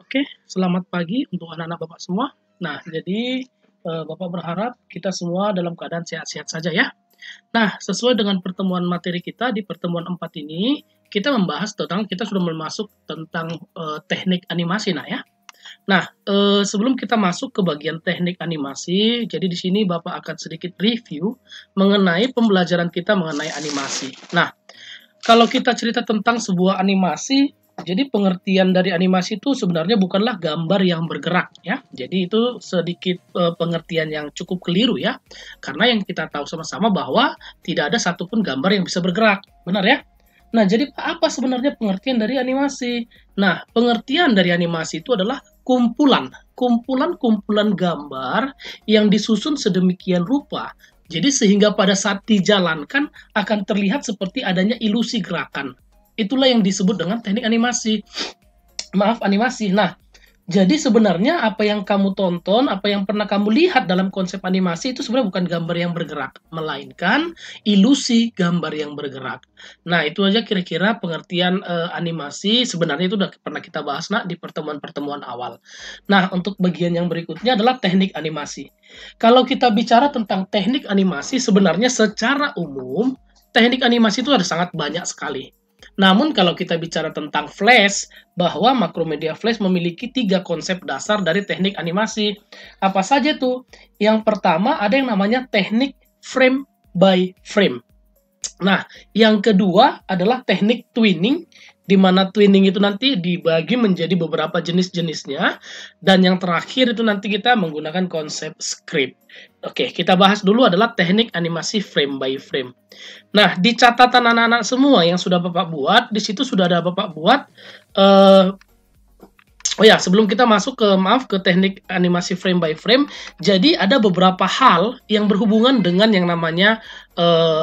Oke, selamat pagi untuk anak-anak Bapak semua. Nah, jadi Bapak berharap kita semua dalam keadaan sehat-sehat saja ya. Nah, sesuai dengan pertemuan materi kita di pertemuan 4 ini, kita membahas tentang kita sudah masuk tentang teknik animasi nah ya. Nah, sebelum kita masuk ke bagian teknik animasi, jadi di sini Bapak akan sedikit review mengenai pembelajaran kita mengenai animasi. Nah, kalau kita cerita tentang sebuah animasi, jadi pengertian dari animasi itu sebenarnya bukanlah gambar yang bergerak ya. Jadi itu sedikit pengertian yang cukup keliru ya. Karena yang kita tahu sama-sama bahwa tidak ada satupun gambar yang bisa bergerak. Benar ya? Nah, jadi apa sebenarnya pengertian dari animasi? Nah, pengertian dari animasi itu adalah kumpulan gambar yang disusun sedemikian rupa jadi sehingga pada saat dijalankan akan terlihat seperti adanya ilusi gerakan. Itulah yang disebut dengan teknik animasi. Maaf, animasi. Nah, jadi sebenarnya apa yang kamu tonton, apa yang pernah kamu lihat dalam konsep animasi itu sebenarnya bukan gambar yang bergerak, melainkan ilusi gambar yang bergerak. Nah, itu aja kira-kira pengertian animasi. Sebenarnya itu sudah pernah kita bahas di pertemuan-pertemuan awal. Nah, untuk bagian yang berikutnya adalah teknik animasi. Kalau kita bicara tentang teknik animasi, sebenarnya secara umum, teknik animasi itu ada sangat banyak sekali. Namun kalau kita bicara tentang Flash, bahwa Macromedia Flash memiliki 3 konsep dasar dari teknik animasi. Apa saja tuh? Yang pertama ada yang namanya teknik frame by frame. Nah, yang kedua adalah teknik twinning, di mana twinning itu nanti dibagi menjadi beberapa jenis-jenisnya. Dan yang terakhir itu nanti kita menggunakan konsep script. Oke, kita bahas dulu adalah teknik animasi frame by frame. Nah, di catatan anak-anak semua yang sudah Bapak buat, di situ sudah ada Bapak buat oh ya, sebelum kita masuk ke teknik animasi frame by frame, jadi ada beberapa hal yang berhubungan dengan yang namanya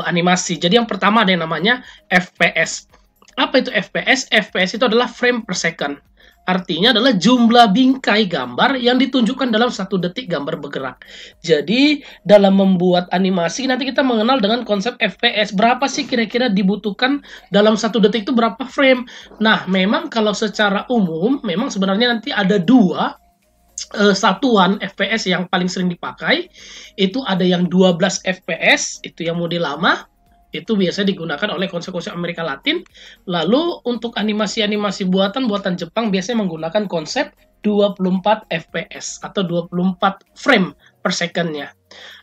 animasi. Jadi yang pertama ada yang namanya FPS. Apa itu FPS? FPS itu adalah frame per second. Artinya adalah jumlah bingkai gambar yang ditunjukkan dalam 1 detik gambar bergerak. Jadi dalam membuat animasi nanti kita mengenal dengan konsep FPS. Berapa sih kira-kira dibutuhkan dalam 1 detik itu berapa frame? Nah, memang kalau secara umum, memang sebenarnya nanti ada 2 satuan FPS yang paling sering dipakai. Itu ada yang 12 FPS, itu yang model lama. Itu biasa digunakan oleh konsep-konsep Amerika Latin. Lalu untuk animasi-animasi buatan Jepang biasanya menggunakan konsep 24 FPS atau 24 frame per second-nya.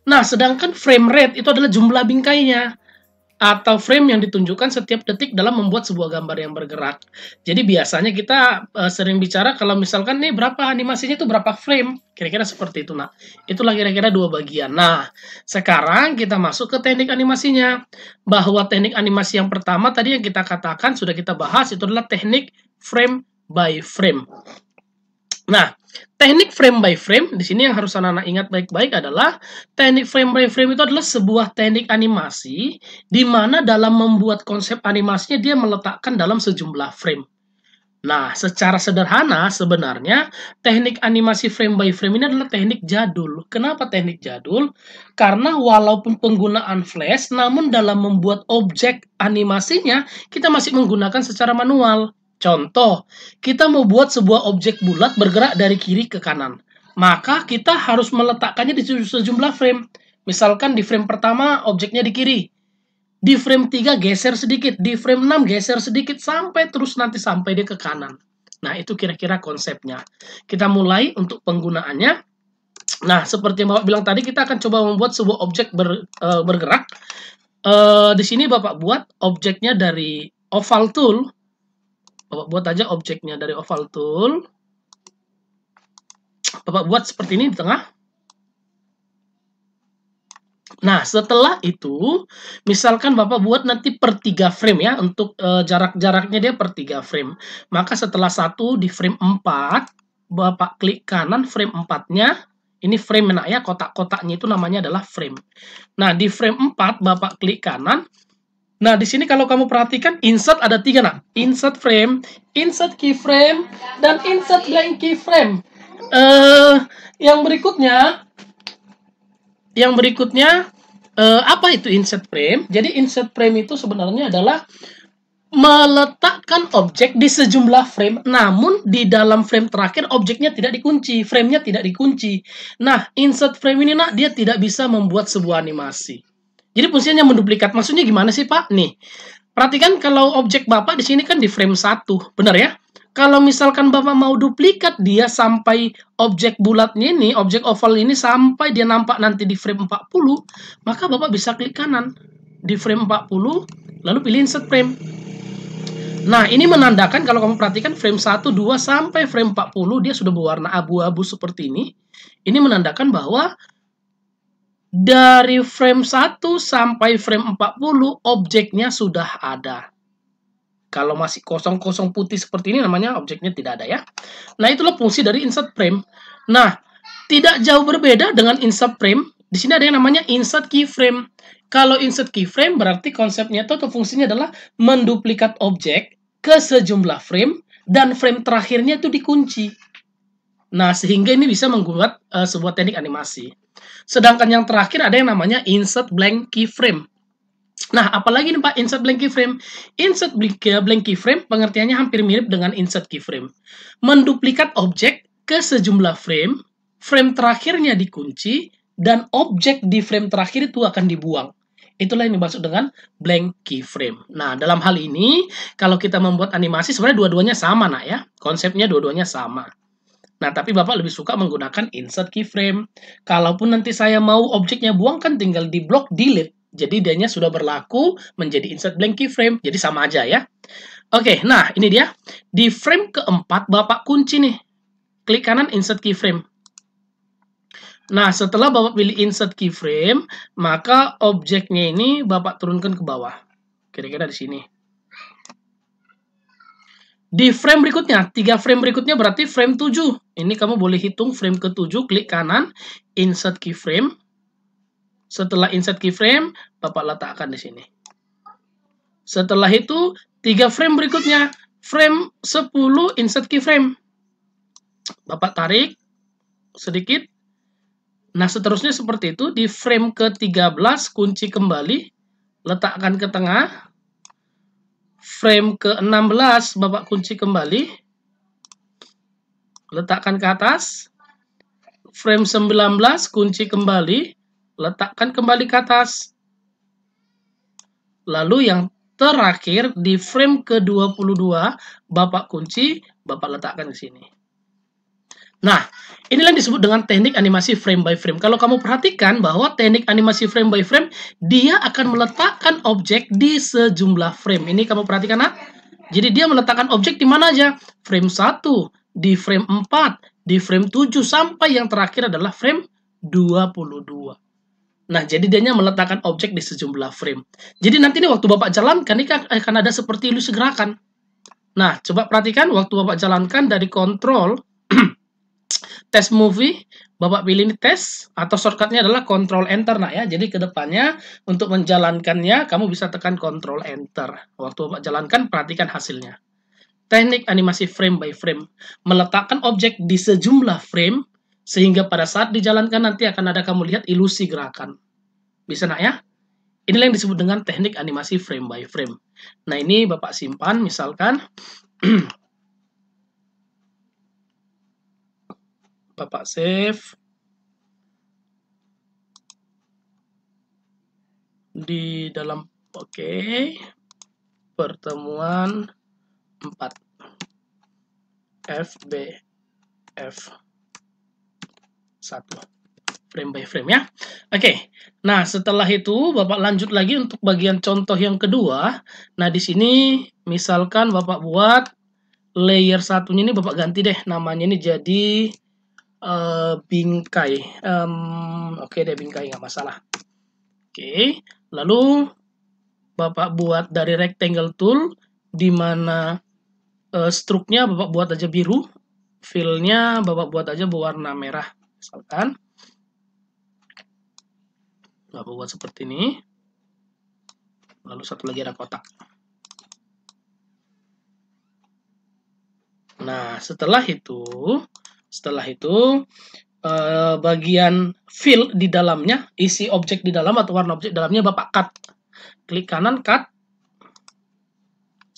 Nah, sedangkan frame rate itu adalah jumlah bingkainya atau frame yang ditunjukkan setiap detik dalam membuat sebuah gambar yang bergerak. Jadi biasanya kita sering bicara kalau misalkan nih berapa animasinya itu berapa frame, kira-kira seperti itu. Nah, itulah kira-kira 2 bagian. Nah, sekarang kita masuk ke teknik animasinya. Bahwa teknik animasi yang pertama tadi yang kita katakan sudah kita bahas itu adalah teknik frame by frame. Nah, teknik frame by frame di sini yang harus anak-anak ingat baik-baik adalah teknik frame by frame itu adalah sebuah teknik animasi di mana dalam membuat konsep animasinya dia meletakkan dalam sejumlah frame. Nah, secara sederhana sebenarnya teknik animasi frame by frame ini adalah teknik jadul. Kenapa teknik jadul? Karena walaupun penggunaan flash, namun dalam membuat objek animasinya kita masih menggunakan secara manual. Contoh, kita mau buat sebuah objek bulat bergerak dari kiri ke kanan. Maka kita harus meletakkannya di sejumlah frame. Misalkan di frame pertama objeknya di kiri. Di frame 3 geser sedikit, di frame 6 geser sedikit, sampai terus nanti sampai dia ke kanan. Nah, itu kira-kira konsepnya. Kita mulai untuk penggunaannya. Nah, seperti yang Bapak bilang tadi, kita akan coba membuat sebuah objek bergerak. Di sini Bapak buat objeknya dari oval tool. Bapak buat aja objeknya dari oval tool. Bapak buat seperti ini di tengah. Nah, setelah itu, misalkan Bapak buat nanti per 3 frame ya, untuk jarak-jaraknya dia per 3 frame. Maka setelah 1 di frame 4, Bapak klik kanan frame 4-nya, ini frame ya, kotak-kotaknya itu namanya adalah frame. Nah, di frame 4, Bapak klik kanan. Nah, di sini kalau kamu perhatikan, insert ada 3, nah. Insert frame, insert keyframe, dan insert blank keyframe. Yang berikutnya, apa itu insert frame? Jadi insert frame itu sebenarnya adalah meletakkan objek di sejumlah frame, namun di dalam frame terakhir objeknya tidak dikunci, framenya tidak dikunci. Nah, insert frame ini nak, dia tidak bisa membuat sebuah animasi. Jadi fungsinya menduplikat. Maksudnya gimana sih Pak? Nih, perhatikan kalau objek Bapak di sini kan di frame 1, benar ya? Kalau misalkan Bapak mau duplikat dia sampai objek bulatnya ini, objek oval ini sampai dia nampak nanti di frame 40, maka Bapak bisa klik kanan di frame 40, lalu pilih insert frame. Nah, ini menandakan kalau kamu perhatikan frame 1, 2, sampai frame 40 dia sudah berwarna abu-abu seperti ini. Ini menandakan bahwa dari frame 1 sampai frame 40 objeknya sudah ada. Kalau masih kosong-kosong putih seperti ini namanya objeknya tidak ada ya. Nah, itulah fungsi dari insert frame. Nah, tidak jauh berbeda dengan insert frame. Di sini ada yang namanya insert keyframe. Kalau insert keyframe berarti konsepnya itu atau fungsinya adalah menduplikat objek ke sejumlah frame dan frame terakhirnya itu dikunci. Nah, sehingga ini bisa membuat sebuah teknik animasi. Sedangkan yang terakhir ada yang namanya insert blank keyframe. Nah, apalagi nih Pak insert blank keyframe? Insert blank keyframe pengertiannya hampir mirip dengan insert keyframe. Menduplikat objek ke sejumlah frame, frame terakhirnya dikunci, dan objek di frame terakhir itu akan dibuang. Itulah yang dimaksud dengan blank keyframe. Nah, dalam hal ini, kalau kita membuat animasi, sebenarnya dua-duanya sama, nak ya. Konsepnya dua-duanya sama. Nah, tapi Bapak lebih suka menggunakan insert keyframe. Kalaupun nanti saya mau objeknya buang, kan tinggal di blok delete. Jadi, dianya sudah berlaku menjadi insert blank keyframe. Jadi, sama aja ya. Oke, nah ini dia. Di frame keempat, Bapak kunci nih. Klik kanan insert keyframe. Nah, setelah Bapak pilih insert keyframe, maka objeknya ini Bapak turunkan ke bawah. Kira-kira di sini. Di frame berikutnya, 3 frame berikutnya berarti frame 7. Ini kamu boleh hitung frame ke-7, klik kanan, insert keyframe. Setelah insert keyframe, Bapak letakkan di sini. Setelah itu, 3 frame berikutnya, frame 10, insert keyframe. Bapak tarik sedikit. Nah, seterusnya seperti itu. Di frame ke-13, kunci kembali. Letakkan ke tengah. Frame ke-16, Bapak kunci kembali. Letakkan ke atas. Frame 19, kunci kembali. Letakkan kembali ke atas. Lalu yang terakhir, di frame ke-22, Bapak kunci, Bapak letakkan di sini. Nah, inilah yang disebut dengan teknik animasi frame by frame. Kalau kamu perhatikan bahwa teknik animasi frame by frame, dia akan meletakkan objek di sejumlah frame. Ini kamu perhatikan, nak? Jadi dia meletakkan objek di mana aja? Frame 1, di frame 4, di frame 7, sampai yang terakhir adalah frame 22. Nah, jadi dia meletakkan objek di sejumlah frame. Jadi nanti nih waktu Bapak jalankan, ini akan ada seperti ilusi gerakan. Nah, coba perhatikan waktu Bapak jalankan dari kontrol test movie, Bapak pilih ini tes, atau shortcutnya adalah Control Enter, nak ya. Jadi kedepannya untuk menjalankannya, kamu bisa tekan Control Enter. Waktu Bapak jalankan, perhatikan hasilnya. Teknik animasi frame by frame, meletakkan objek di sejumlah frame, sehingga pada saat dijalankan nanti akan ada kamu lihat ilusi gerakan. Bisa nak ya? Inilah yang disebut dengan teknik animasi frame by frame. Nah, ini Bapak simpan, misalkan Bapak save di dalam pertemuan 4 FBF 1 frame by frame ya. Nah setelah itu Bapak lanjut lagi untuk bagian contoh yang kedua. Nah di sini misalkan Bapak buat layer satunya ini Bapak ganti deh namanya ini jadi bingkai. Deh bingkai nggak masalah. Lalu Bapak buat dari rectangle tool, di mana struknya Bapak buat aja biru, fill-nya Bapak buat aja berwarna merah, misalkan. Bapak buat seperti ini. Lalu satu lagi ada kotak. Nah, setelah itu bagian fill di dalamnya, isi objek di dalam atau warna objek dalamnya Bapak cut. Klik kanan, cut.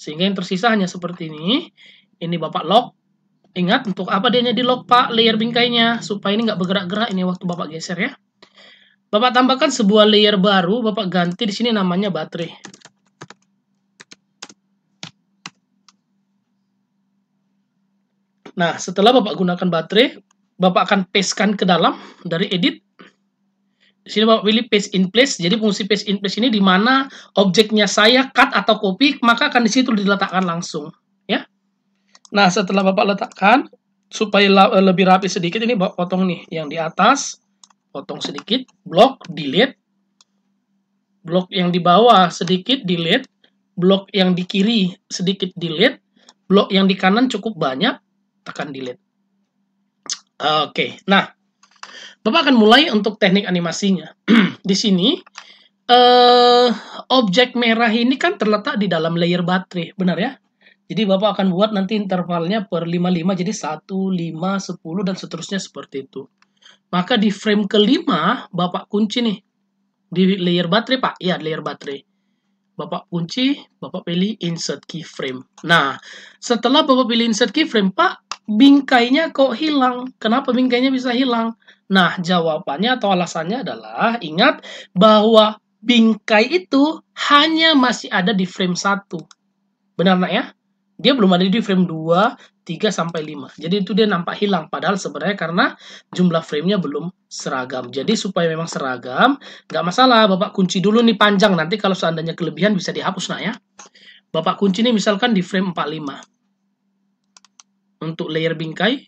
Sehingga yang tersisa hanya seperti ini. Ini Bapak lock. Ingat, untuk apa dia di lock, Pak? Layer bingkainya. Supaya ini nggak bergerak-gerak ini waktu Bapak geser ya. Bapak tambahkan sebuah layer baru, Bapak ganti di sini namanya baterai. Nah, setelah Bapak gunakan baterai, Bapak akan pastekan ke dalam dari edit. Di sini Bapak pilih paste in place. Jadi fungsi paste in place ini di mana objeknya saya cut atau copy, maka akan di situ diletakkan langsung, ya. Nah, setelah Bapak letakkan supaya lebih rapi sedikit, ini Bapak potong nih yang di atas, potong sedikit, blok delete. Blok yang di bawah sedikit delete, blok yang di kiri sedikit delete, blok yang di kanan cukup banyak, tekan delete. Oke, nah, Bapak akan mulai untuk teknik animasinya. Di sini, objek merah ini kan terletak di dalam layer baterai, benar ya? Jadi Bapak akan buat nanti intervalnya per 55, jadi 1, 5, 10, dan seterusnya seperti itu. Maka di frame kelima, Bapak kunci nih. Di layer baterai, Pak. Ya, layer baterai. Bapak kunci, Bapak pilih insert keyframe. Nah, setelah Bapak pilih insert keyframe, Pak, bingkainya kok hilang? Kenapa bingkainya bisa hilang? Nah, jawabannya atau alasannya adalah, ingat bahwa bingkai itu hanya masih ada di frame 1. Benar, nak ya? Dia belum ada di frame 2, 3, sampai 5. Jadi itu dia nampak hilang. Padahal sebenarnya karena jumlah framenya belum seragam. Jadi supaya memang seragam, nggak masalah. Bapak kunci dulu nih panjang. Nanti kalau seandainya kelebihan bisa dihapus, nak ya. Bapak kunci nih misalkan di frame 45. Untuk layer bingkai.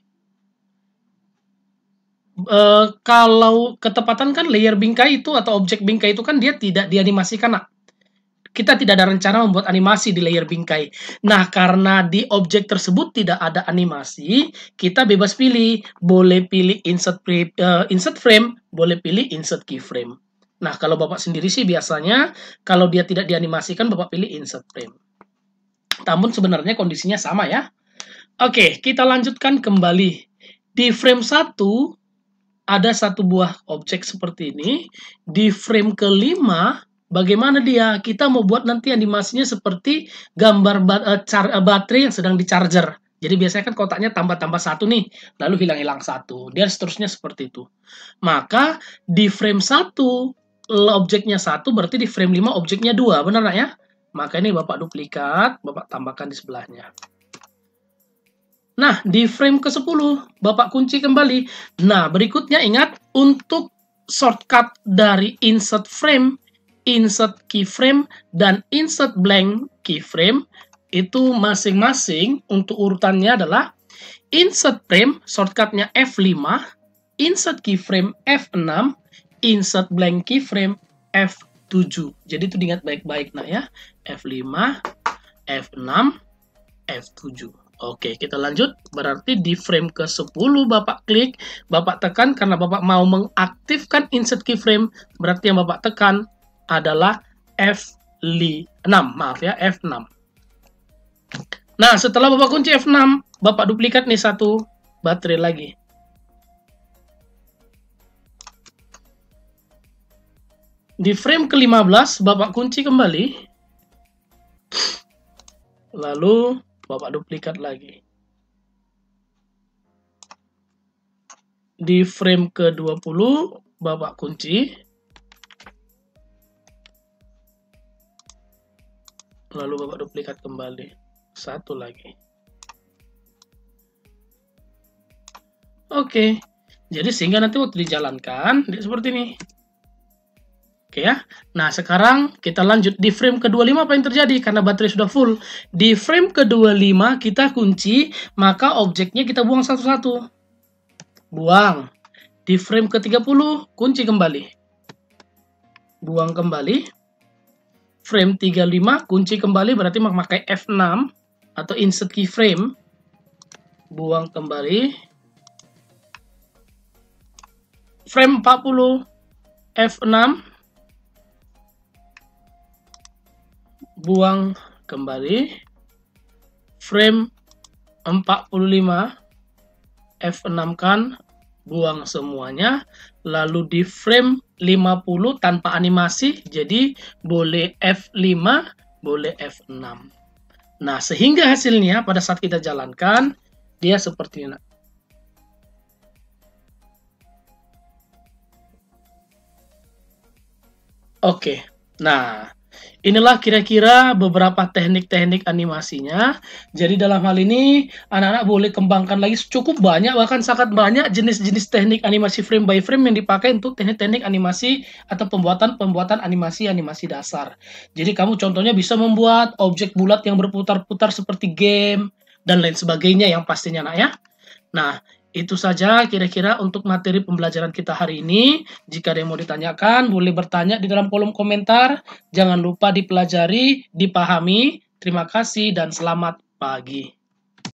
Kalau ketepatan kan layer bingkai itu atau objek bingkai itu kan dia tidak dianimasikan, nak. Kita tidak ada rencana membuat animasi di layer bingkai. Nah, karena di objek tersebut tidak ada animasi, kita bebas pilih. Boleh pilih insert frame, boleh pilih insert keyframe. Nah, kalau Bapak sendiri sih biasanya, kalau dia tidak dianimasikan, Bapak pilih insert frame. Namun sebenarnya kondisinya sama ya. Oke, kita lanjutkan kembali. Di frame 1, ada satu buah objek seperti ini. Di frame kelima, bagaimana dia? Kita mau buat nanti animasinya seperti gambar baterai yang sedang di charger. Jadi biasanya kan kotaknya tambah-tambah 1 nih, lalu hilang-hilang 1. Dan seterusnya seperti itu. Maka di frame 1, objeknya 1, berarti di frame 5 objeknya 2. Benar nggak ya? Maka ini Bapak duplikat, Bapak tambahkan di sebelahnya. Nah, di frame ke-10, Bapak kunci kembali. Nah, berikutnya ingat, untuk shortcut dari insert frame, insert keyframe, dan insert blank keyframe, itu masing-masing untuk urutannya adalah insert frame, shortcutnya F5, insert keyframe F6, insert blank keyframe F7. Jadi itu diingat baik-baik, nah ya. F5, F6, F7. Oke, kita lanjut. Berarti di frame ke-10 Bapak klik, Bapak tekan karena Bapak mau mengaktifkan insert keyframe, berarti yang Bapak tekan adalah F6. Maaf ya, F6. Nah, setelah Bapak kunci F6, Bapak duplikat nih satu baterai lagi. Di frame ke-15, Bapak kunci kembali. Lalu Bapak duplikat lagi. Di frame ke-20, Bapak kunci. Lalu Bapak duplikat kembali. Satu lagi. Oke. Jadi sehingga nanti waktu dijalankan, dia seperti ini. Oke ya. Nah, sekarang kita lanjut di frame ke-25 apa yang terjadi karena baterai sudah full. Di frame ke-25 kita kunci, maka objeknya kita buang satu-satu. Buang. Di frame ke-30 kunci kembali. Buang kembali. Frame 35 kunci kembali berarti memakai F6 atau insert keyframe. Buang kembali. Frame 40 F6. Buang kembali. Frame 45 F6 kan, buang semuanya. Lalu di frame 50 tanpa animasi, jadi boleh F5, boleh F6. Nah, sehingga hasilnya pada saat kita jalankan, dia seperti ini. Oke, nah inilah kira-kira beberapa teknik-teknik animasinya. Jadi dalam hal ini anak-anak boleh kembangkan lagi cukup banyak, bahkan sangat banyak jenis-jenis teknik animasi frame by frame yang dipakai untuk teknik-teknik animasi atau pembuatan animasi-animasi dasar. Jadi kamu contohnya bisa membuat objek bulat yang berputar-putar seperti game dan lain sebagainya yang pastinya nak ya. Nah, itu saja kira-kira untuk materi pembelajaran kita hari ini. Jika ada yang mau ditanyakan, boleh bertanya di dalam kolom komentar. Jangan lupa dipelajari, dipahami. Terima kasih dan selamat pagi.